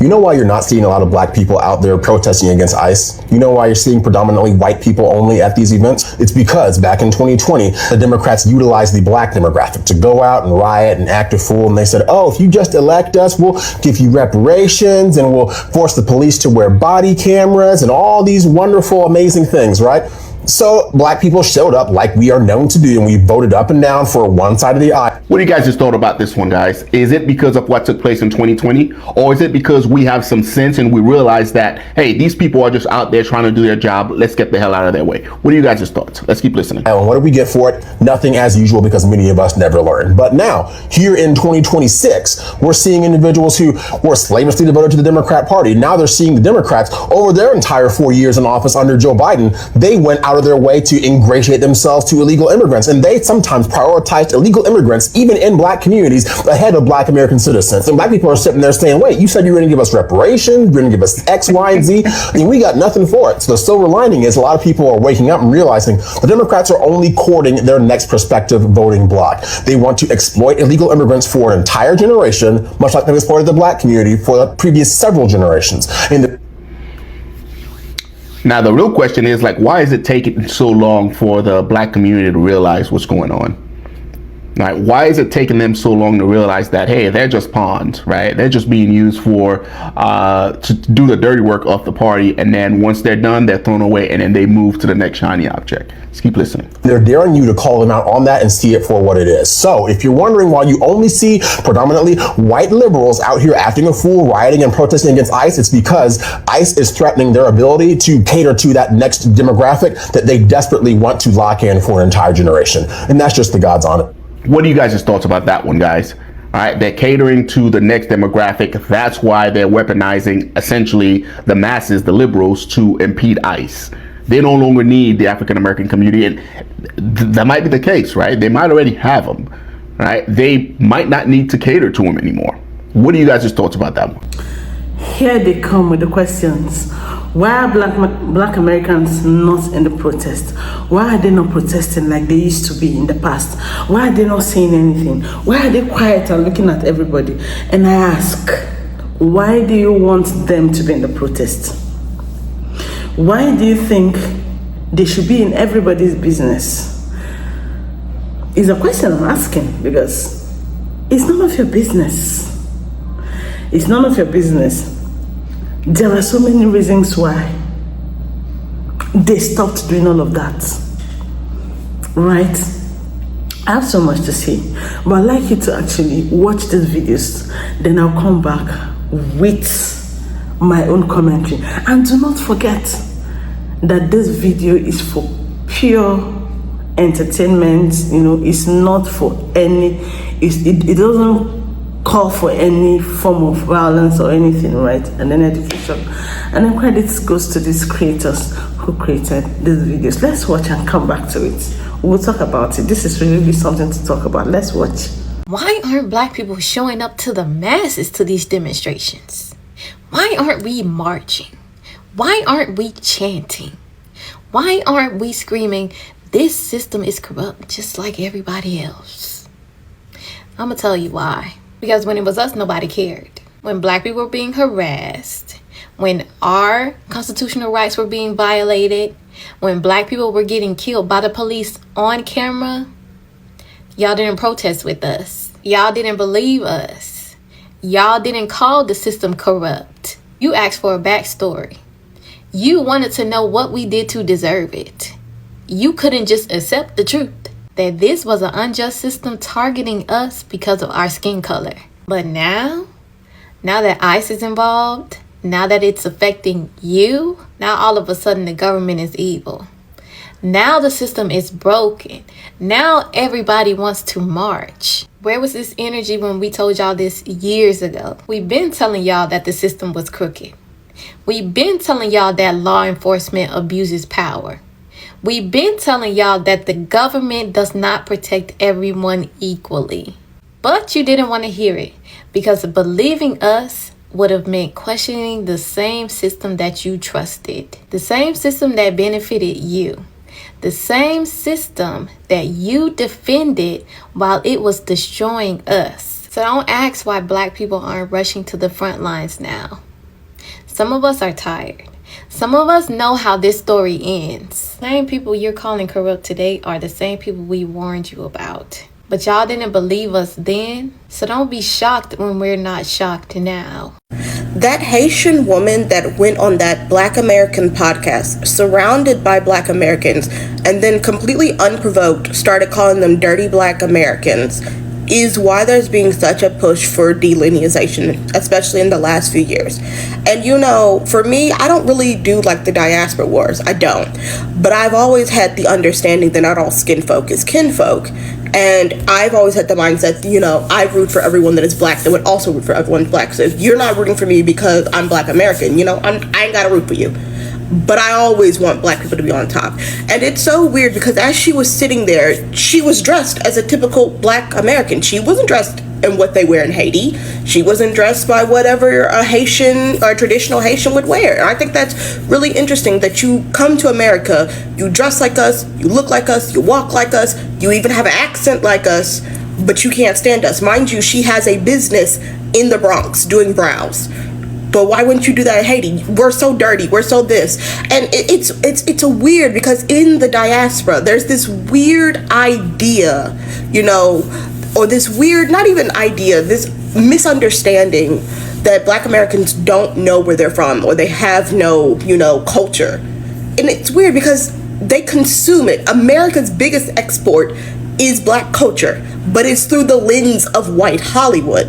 You know why you're not seeing a lot of black people out there protesting against ICE? You know why you're seeing predominantly white people only at these events? It's because back in 2020, the Democrats utilized the black demographic to go out and riot and act a fool. And they said, oh, if you just elect us, we'll give you reparations and we'll force the police to wear body cameras and all these wonderful, amazing things, right? So black people showed up like we are known to do, and we voted up and down for one side of the aisle. What do you guys just thought about this one, guys? Is it because of what took place in 2020? Or is it because we have some sense and we realize that, hey, these people are just out there trying to do their job. Let's get the hell out of their way. What are you guys' thoughts? Let's keep listening. And what do we get for it? Nothing as usual, because many of us never learn. But now, here in 2026, we're seeing individuals who were slavishly devoted to the Democrat Party. Now they're seeing the Democrats over their entire 4 years in office under Joe Biden. They went out of their way to ingratiate themselves to illegal immigrants. And they sometimes prioritized illegal immigrants, even in black communities, ahead of black American citizens. And black people are sitting there saying, wait, you said you were going to give us reparations, you're going to give us X, Y, and Z, and we got nothing for it. So the silver lining is a lot of people are waking up and realizing the Democrats are only courting their next prospective voting bloc. They want to exploit illegal immigrants for an entire generation, much like they've exploited the black community for the previous several generations. Now, the real question is, like, why is it taking so long for the black community to realize what's going on? Right? Why is it taking them so long to realize that, hey, they're just pawns, right? They're just being used for to do the dirty work of the party, and then once they're done, they're thrown away, and then they move to the next shiny object. Let's keep listening. They're daring you to call them out on that and see it for what it is. So if you're wondering why you only see predominantly white liberals out here acting a fool, rioting and protesting against ICE, it's because ICE is threatening their ability to cater to that next demographic that they desperately want to lock in for an entire generation. And that's just the God's on it. What are you guys' thoughts about that one, guys? All right, they're catering to the next demographic. That's why they're weaponizing essentially the masses, the liberals, to impede ICE. They no longer need the African American community, and that might be the case, right? They might already have them, right? They might not need to cater to them anymore. What are you guys' thoughts about that one? Here they come with the questions. Why are black Americans not in the protest? Why are they not protesting like they used to be in the past? Why are they not saying anything? Why are they quiet and looking at everybody? And I ask, why do you want them to be in the protest? Why do you think they should be in everybody's business? It's a question I'm asking, because it's none of your business. It's none of your business. There are so many reasons why they stopped doing all of that, right? I have so much to say, but I'd like you to actually watch these videos, then I'll come back with my own commentary. And do not forget that this video is for pure entertainment. It's not for any, it doesn't call for any form of violence or anything, right? And then education. And then credits goes to these creators who created these videos. Let's watch and come back to it. We'll talk about it. This is really something to talk about. Let's watch. Why aren't black people showing up to the masses to these demonstrations? Why aren't we marching? Why aren't we chanting? Why aren't we screaming, this system is corrupt just like everybody else? I'm gonna tell you why. Because when it was us, nobody cared. When black people were being harassed, when our constitutional rights were being violated, when black people were getting killed by the police on camera, y'all didn't protest with us. Y'all didn't believe us. Y'all didn't call the system corrupt. You asked for a backstory. You wanted to know what we did to deserve it. You couldn't just accept the truth that this was an unjust system targeting us because of our skin color. But now that ICE is involved, now that it's affecting you, now all of a sudden the government is evil. Now the system is broken. Now everybody wants to march. Where was this energy when we told y'all this years ago? We've been telling y'all that the system was crooked. We've been telling y'all that law enforcement abuses power. We've been telling y'all that the government does not protect everyone equally. But you didn't want to hear it, because believing us would have meant questioning the same system that you trusted, the same system that benefited you, the same system that you defended while it was destroying us. So don't ask why black people aren't rushing to the front lines now. Some of us are tired. Some of us know how this story ends. Same people you're calling corrupt today are the same people we warned you about. But y'all didn't believe us then, so don't be shocked when we're not shocked now. That Haitian woman that went on that Black American podcast, surrounded by Black Americans, and then completely unprovoked started calling them dirty Black Americans, is why there's being such a push for delineation, especially in the last few years. And you know, for me, I don't really do like the diaspora wars. I don't. But I've always had the understanding that not all skin folk is kinfolk. And I've always had the mindset, you know, I root for everyone that is Black that would also root for everyone Black. So if you're not rooting for me because I'm Black American, you know, I ain't gotta root for you. But I always want Black people to be on top. And it's so weird because as she was sitting there, she was dressed as a typical Black American. She wasn't dressed in what they wear in Haiti. She wasn't dressed by whatever a Haitian or traditional Haitian would wear. And I think that's really interesting that you come to America, you dress like us, you look like us, you walk like us, you even have an accent like us, but you can't stand us. Mind you, she has a business in the Bronx doing brows. But why wouldn't you do that in Haiti? We're so dirty. We're so this. And it's a weird, because in the diaspora, there's this weird idea, you know, or this weird, not even idea, this misunderstanding that Black Americans don't know where they're from, or they have no, you know, culture. And it's weird because they consume it. America's biggest export is Black culture, but it's through the lens of white Hollywood.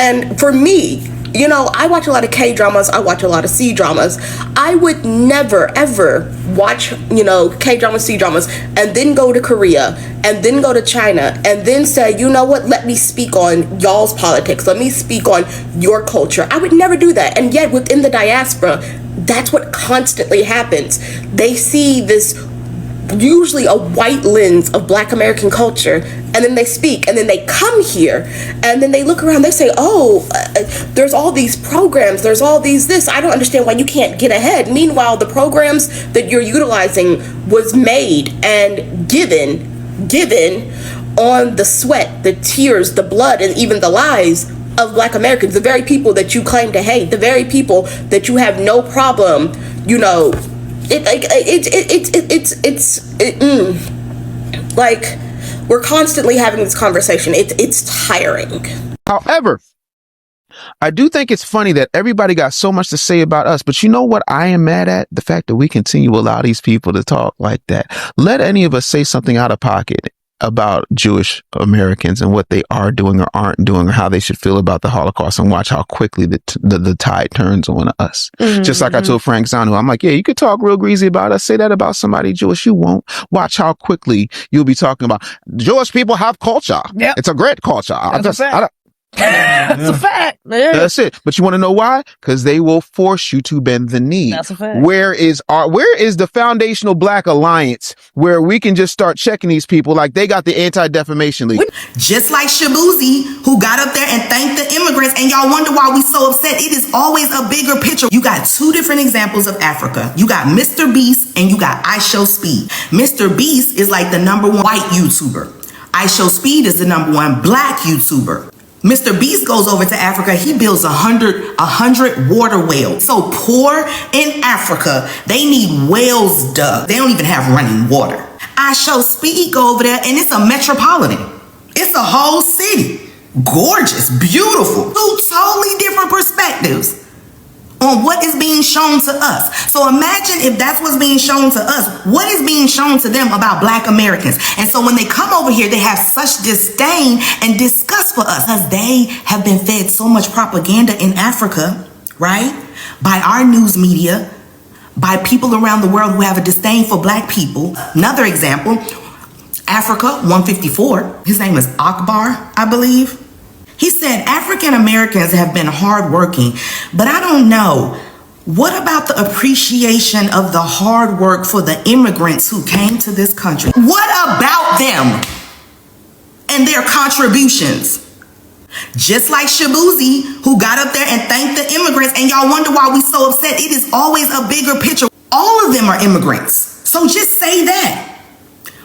And for me, you know, I watch a lot of K-dramas, I watch a lot of C-dramas. I would never, ever watch, you know, K-dramas, C-dramas, and then go to Korea, and then go to China, and then say, you know what, let me speak on y'all's politics, let me speak on your culture. I would never do that. And yet within the diaspora, that's what constantly happens. They see this usually a white lens of Black American culture, and then they speak, and then they come here, and then they look around, they say, oh, there's all these programs, there's all these this, I don't understand why you can't get ahead. Meanwhile, the programs that you're utilizing was made and given on the sweat, the tears, the blood, and even the lives of Black Americans, the very people that you claim to hate, the very people that you have no problem, you know, like, we're constantly having this conversation. It's tiring. However, I do think it's funny that everybody got so much to say about us, but you know what I am mad at? The fact that we continue to allow these people to talk like that. Let any of us say something out of pocket about Jewish Americans and what they are doing or aren't doing, or how they should feel about the Holocaust, and watch how quickly the tide turns on us. Mm-hmm. Just like I told Frank Zanu, I'm like, yeah, you could talk real greasy about us, say that about somebody Jewish, you won't. Watch how quickly you'll be talking about Jewish people have culture. Yep. It's a great culture. That's a fact. Yeah. That's it. But you want to know why? Because they will force you to bend the knee. That's a fact. Where is the foundational Black alliance where we can just start checking these people like they got the Anti-Defamation League? Just like Shabuzi, who got up there and thanked the immigrants, and y'all wonder why we so upset. It is always a bigger picture. You got two different examples of Africa. You got Mr. Beast and you got IShowSpeed. Mr. Beast is like the #1 white YouTuber. IShowSpeed is the #1 Black YouTuber. Mr. Beast goes over to Africa. He builds 100 water wells. So poor in Africa, they need wells dug. They don't even have running water. IShowSpeed go over there, and it's a metropolitan. It's a whole city. Gorgeous, beautiful. Two totally different perspectives on what is being shown to us. So imagine if that's what's being shown to us, what is being shown to them about Black Americans? And so when they come over here, they have such disdain and disgust for us, because they have been fed so much propaganda in Africa, right? By our news media, by people around the world who have a disdain for Black people. Another example, Africa 154, his name is Akbar, I believe. He said, African Americans have been hardworking, but I don't know. What about the appreciation of the hard work for the immigrants who came to this country? What about them and their contributions? Just like Shabuzi, who got up there and thanked the immigrants, and y'all wonder why we so upset. It is always a bigger picture. All of them are immigrants. So just say that.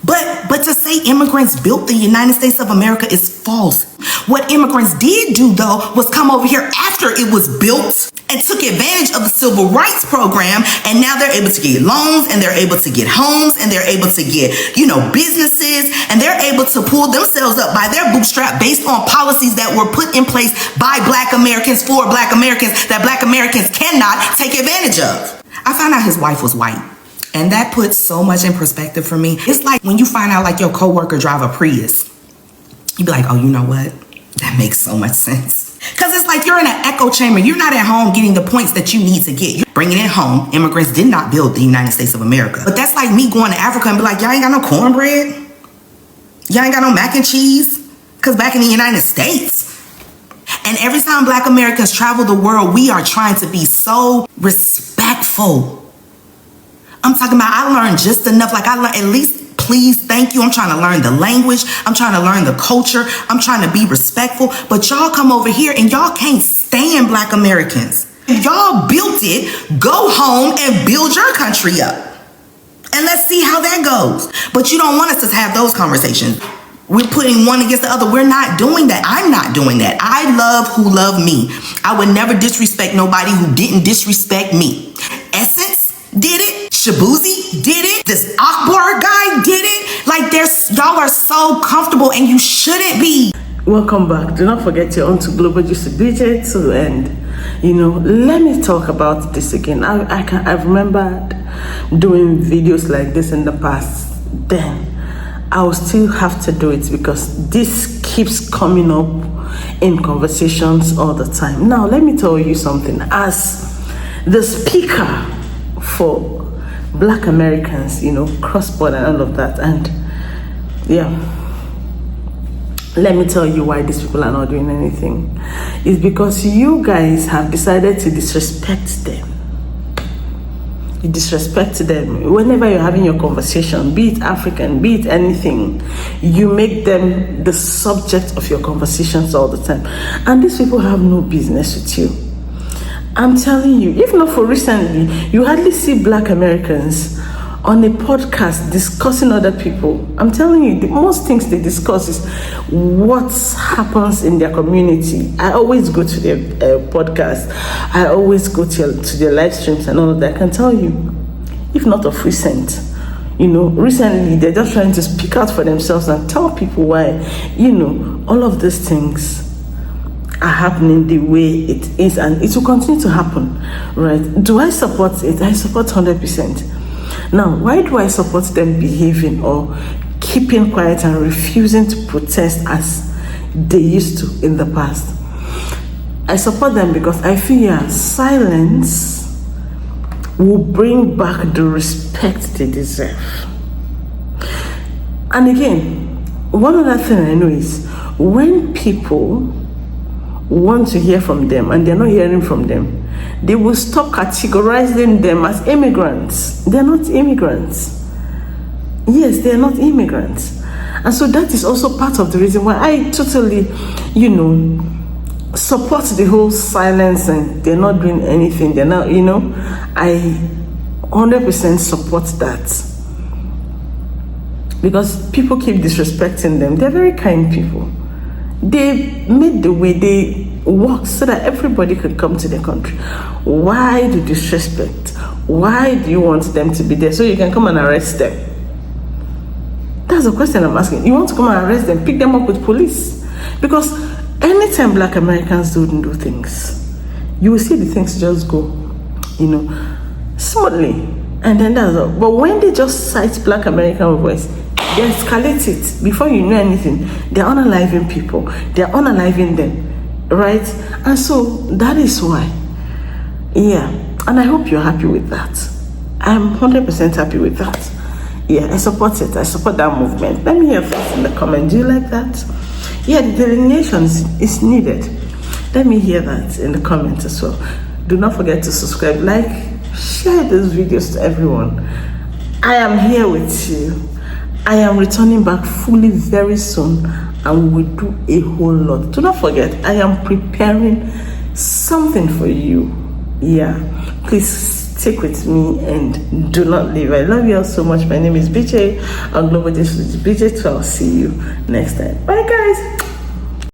But to say immigrants built the United States of America is false. What immigrants did do, though, was come over here after it was built and took advantage of the Civil Rights Program, and now they're able to get loans, and they're able to get homes, and they're able to get, businesses, and they're able to pull themselves up by their bootstrap based on policies that were put in place by Black Americans for Black Americans that Black Americans cannot take advantage of. I found out his wife was white. And that puts so much in perspective for me. It's like when you find out like your coworker drive a Prius. You be like, oh, you know what? That makes so much sense. Because it's like you're in an echo chamber. You're not at home getting the points that you need to get. You're bringing it home. Immigrants did not build the United States of America. But that's like me going to Africa and be like, y'all ain't got no cornbread? Y'all ain't got no mac and cheese? Because back in the United States. And every time Black Americans travel the world, we are trying to be so respectful. I'm talking about I learned just enough. Like I learned at least please, thank you. I'm trying to learn the language. I'm trying to learn the culture. I'm trying to be respectful. But y'all come over here and y'all can't stand Black Americans. If y'all built it, go home and build your country up. And let's see how that goes. But you don't want us to have those conversations. We're putting one against the other. We're not doing that. I'm not doing that. I love who love me. I would never disrespect nobody who didn't disrespect me. Essence did it. Shabuzi did it. This Akbar guy did it. Like y'all are so comfortable and you shouldn't be. Welcome back. Do not forget you're on to Global Juicy Digital, and let me talk about this again. I've remembered doing videos like this in the past. Then I will still have to do it because this keeps coming up in conversations all the time. Now, let me tell you something. As the speaker for Black Americans, cross-border and all of that, and let me tell you why these people are not doing anything. It's because you guys have decided to disrespect them. You disrespect them. Whenever you're having your conversation, be it African, be it anything, you make them the subject of your conversations all the time. And these people have no business with you. I'm telling you, if not for recently, you hardly see Black Americans on a podcast discussing other people. I'm telling you, the most things they discuss is what happens in their community. I always go to their podcast. I always go to their live streams and all of that. I can tell you, if not of recent, recently they're just trying to speak out for themselves and tell people why, all of these things are happening the way it is, and it will continue to happen, right? Do I support it? I support 100%. Now, why do I support them behaving or keeping quiet and refusing to protest as they used to in the past? I support them because I feel silence will bring back the respect they deserve. And again, one other thing I know is when people want to hear from them and they're not hearing from them, they will stop categorizing them as immigrants. They're not immigrants. Yes, they're not immigrants. And so that is also part of the reason why I totally, support the whole silence and they're not doing anything. They're not, I 100% support that. Because people keep disrespecting them. They're very kind people. They made the way they work so that everybody could come to their country. Why the disrespect? Why do you want them to be there so you can come and arrest them? That's the question I'm asking. You want to come and arrest them, pick them up with police? Because anytime Black Americans don't do things, you will see the things just go, smoothly. And then that's all. But when they just cite Black American voice, they escalate it. Before you know anything, they're unaliving people. They're unaliving them. Right? And so that is why. Yeah. And I hope you're happy with that. I'm 100% happy with that. Yeah, I support it. I support that movement. Let me hear first in the comment. Do you like that? Yeah, the delineation is needed. Let me hear that in the comments as well. Do not forget to subscribe, like, share these videos to everyone. I am here with you. I am returning back fully very soon and we will do a whole lot. Do not forget, I am preparing something for you. Yeah, please Stick with me and do not leave. I love you all so much. My name is BJ on Global District BJ12. See you next time. Bye, guys.